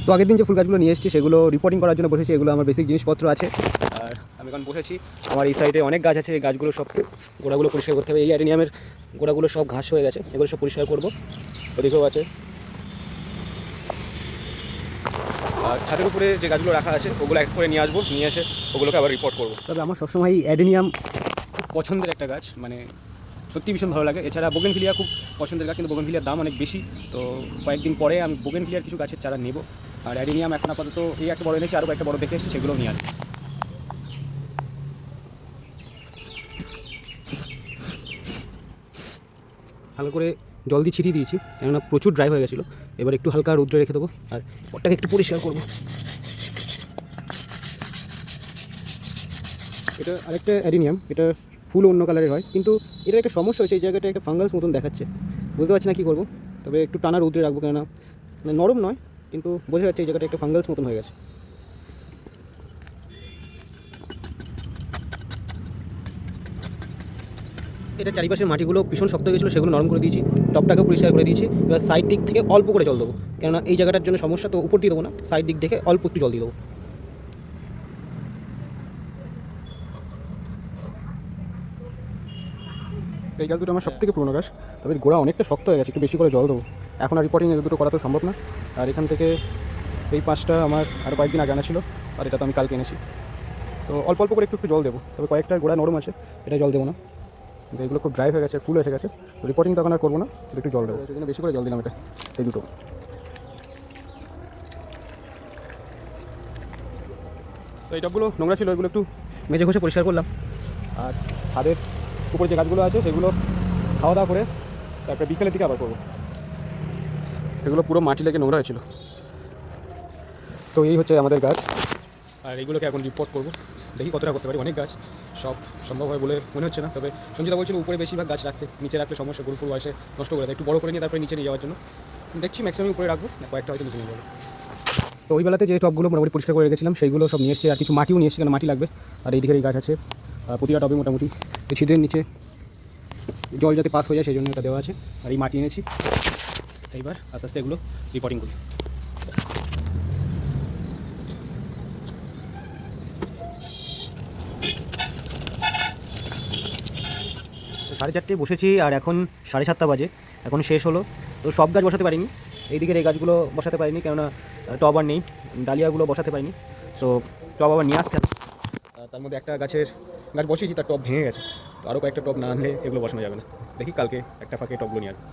তো আগের দিন যে ফুল গাছগুলো নিয়ে এসেছি সেগুলো রিপোর্টিং করার জন্য বসেছি। এগুলো আমার বেসিক জিনিসপত্র আছে। আর আমি এখন বসেছি, আমার এই সাইডে অনেক গাছ আছে। এই গাছগুলো সব গোড়াগুলো পরিষ্কার করতে হবে। এই অ্যাডেনিয়ামের গোড়াগুলো সব ঘাস হয়ে গেছে, এগুলো সব পরিষ্কার করবো। ওদিকেও আছে। আর ছাদের উপরে যে গাছগুলো রাখা আছে ওগুলো এক করে নিয়ে আসবো, নিয়ে এসে ওগুলোকে আবার রিপোর্ট করবো। তবে আমার সবসময় অ্যাডেনিয়াম খুব পছন্দের একটা গাছ, মানে সত্যি ভীষণ ভালো লাগে। এছাড়া বোগেনভিলিয়া খুব পছন্দের গাছ, কিন্তু বোগেনভিলিয়ার দাম অনেক বেশি। তো কয়েকদিন পরে আমি বোগেনভিলিয়ার কিছু গাছের চারা নেব। আর অ্যাডেনিয়াম এখন আপাতত এই একটা বড় এনেছি, আরও একটা বড় দেখে এসেছি, সেগুলো নিয়ে আসবো। ভালো করে জল দিয়ে ছিটিয়ে দিয়েছি, কেননা প্রচুর ড্রাই হয়ে গেছিলো। এবার একটু হালকা রৌদ্রে রেখে দেবো আর ওটাকে একটু পরিষ্কার করবো। এটা আরেকটা অ্যাডেনিয়াম, এটা ফুল অন্য কালারের হয়, কিন্তু এটা একটা সমস্যা হয়েছে। এই জায়গাটা একটা ফাঙ্গাস মতন দেখাচ্ছে, বুঝতে পারছি না কী করবো। তবে একটু টানা রৌদ্রে রাখবো, কেননা মানে নরম নয়, কিন্তু বোঝা যাচ্ছে এই জায়গাটা একটা ফাঙ্গাস মতন হয়ে গেছে। এটা চারিপাশের মাটিগুলো ভীষণ শক্ত হয়ে গেছিলো, সেগুলো নরম করে দিয়েছি, টপটাকেও পরিষ্কার করে দিয়েছি। এবার সাইড দিক থেকে অল্প করে জল দেবো, কেননা এই জায়গাটার জন্য সমস্যা, তো উপর দিয়ে দেবো না, সাইড দিক থেকে অল্প একটু জল দিয়ে দেবো। এই গাছ দুটো আমার সবথেকে পুরোনো গাছ, তবে গোড়া অনেকটা শক্ত হয়ে গেছে, একটু বেশি করে জল দেবো। এখন আর রিপোর্টিং দুটো করা তো সম্ভব না। আর এখান থেকে এই 5টা আমার আরও কয়েকদিন আগে আনা ছিল, আর এটা তো আমি কালকে এনেছি। তো অল্প অল্প করে একটু একটু জল দেবো, তবে কয়েকটা গোড়া নরম আছে, এটা জল দেবো না। কিন্তু এগুলো খুব ড্রাই হয়ে গেছে, ফুল এসে গেছে। তো রিপোর্টিং তখন আর করবো না, একটু জল দেবো, সেই জন্য বেশি করে জল দিলাম এটা, এই দুটো। তো এই টবগুলো নোংরা ছিল, এগুলো একটু মেজে ঘষে পরিষ্কার করলাম। আর ছাদের উপরে যে গাছগুলো আছে সেগুলো খাওয়া দাওয়া করে তারপরে বিকেলের দিকে আবার করবো। সেগুলো পুরো মাটি লেগে নোংরা হয়েছিল। তো এই হচ্ছে আমাদের গাছ, আর এইগুলোকে এখন রিপোর্ট করবো, দেখি কতটা করতে পারি। অনেক গাছ, সব সম্ভব হয় বলে মনে হচ্ছে না। তবে সঞ্জিতা বলছিল উপরে বেশিরভাগ গাছ রাখতে, নিচে রাখলে সমস্যা, গরু ফুল বয়সে নষ্ট করে দেয়। একটু বড় করে নিয়ে তারপরে নিচে নিয়ে যাওয়ার জন্য দেখছি, ম্যাক্সিমাম উপরে রাখবো, কয়েকটা হয়তো নিচে নিয়ে যাবো। তো ওই বেলাতে যে টবগুলো মোটামুটি পরিষ্কার করে রেখেছিলাম সেইগুলো সব নিয়ে এসেছি, আর কিছু মাটিও নিয়ে এসেছি, কারণ মাটি লাগবে। আর এই দিকের এই গাছ আছে, প্রতিটা টবে মোটামুটি এই ছিদ্রের নিচে জল যাতে পাস হয়ে যায় সেই জন্য এটা দেওয়া আছে। আর এই মাটি এনেছি, এইবার আস্তে আস্তে এগুলো রিপোর্টিং করি। 4:30 বসেছি, আর এখন 7:30 বাজে, এখন শেষ হলো। তো সব গাছ বসাতে পারিনি, এই দিকের এই গাছগুলো বসাতে পারিনি, কেননা টব আর নেই, ডালিয়াগুলো বসাতে পারিনি। সো টব আবার নিয়ে আসতে হবে। তার মধ্যে একটা গাছ বসিয়েছি, তার টব ভেঙে গেছে। তো আরও কয়েকটা টব না আনলে এগুলো বসানো যাবে না। দেখি কালকে একটা ফাঁকে টবগুলো নিয়ে আসবো।